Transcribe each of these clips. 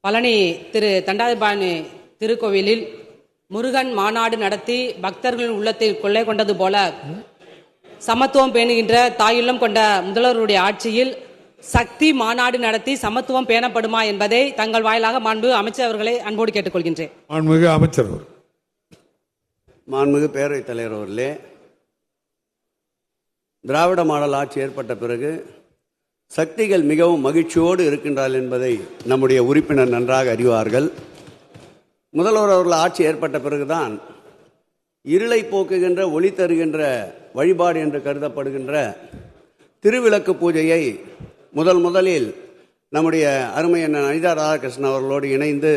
பழனி திரு தண்டாயுதபாணி திருக்கோவிலில் முருகன் மாநாடு நடத்தி பக்தர்களின் உள்ளத்தை கொள்ளை கொண்டது போல சமத்துவம் பேணுகின்ற தாயுள்ளம் கொண்ட முதல்வருடைய ஆட்சியில் சக்தி மாநாடு நடத்தி சமத்துவம் பேணப்படுமா என்பதை தங்கள் வாயிலாக மாண்பு அமைச்சர் அவர்களை அன்போடு கேட்டுக்கொள்கின்றேன். மாண்புமிகு அமைச்சர். மாண்புமிகு பேரவைத் தலைவர் அவர்களே, திராவிட மாடல் ஆட்சி ஏற்பட்ட பிறகு சக்திகள் மிகவும் மகிழ்ச்சியோடு இருக்கின்றார்கள் என்பதை நம்முடைய உறுப்பினர் நன்றாக அறிவார்கள். முதல்வர் அவர்கள் ஆட்சி ஏற்பட்ட பிறகுதான் இருளை போக்குகின்ற ஒளி தருகின்ற வழிபாடு என்று கருதப்படுகின்ற திருவிளக்கு பூஜையை முதலில் நம்முடைய அருமை அண்ணன் அனிதா ராதாகிருஷ்ணன் அவர்களோடு இணைந்து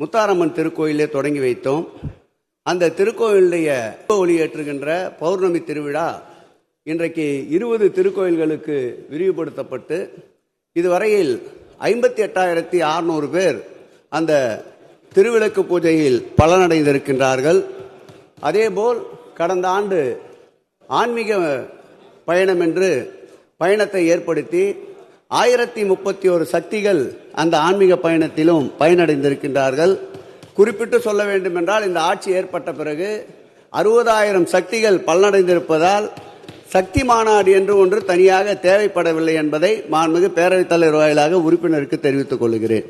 முத்தாரம்மன் திருக்கோயிலே தொடங்கி வைத்தோம். அந்த திருக்கோயிலுடைய ஒளியேற்றுகின்ற பௌர்ணமி திருவிழா இன்றைக்கு 20 திருக்கோயில்களுக்கு விரிவுபடுத்தப்பட்டு இதுவரையில் 58,600 பேர் அந்த திருவிளக்கு பூஜையில் பலனடைந்திருக்கின்றார்கள். அதேபோல் கடந்த ஆண்டு ஆன்மீக பயணம் என்று பயணத்தை ஏற்படுத்தி 1031 சக்திகள் அந்த ஆன்மீக பயணத்திலும் பயனடைந்திருக்கின்றார்கள். குறிப்பிட்டு சொல்ல வேண்டும் என்றால் இந்த ஆட்சி ஏற்பட்ட பிறகு 60,000 சக்திகள் பலனடைந்திருப்பதால் சக்தி மாநாடு என்று ஒன்று தனியாக தேவைப்படவில்லை என்பதை மாண்புமிகு பேரவைத் தலைவர் வாயிலாக உறுப்பினருக்கு தெரிவித்துக் கொள்கிறேன்.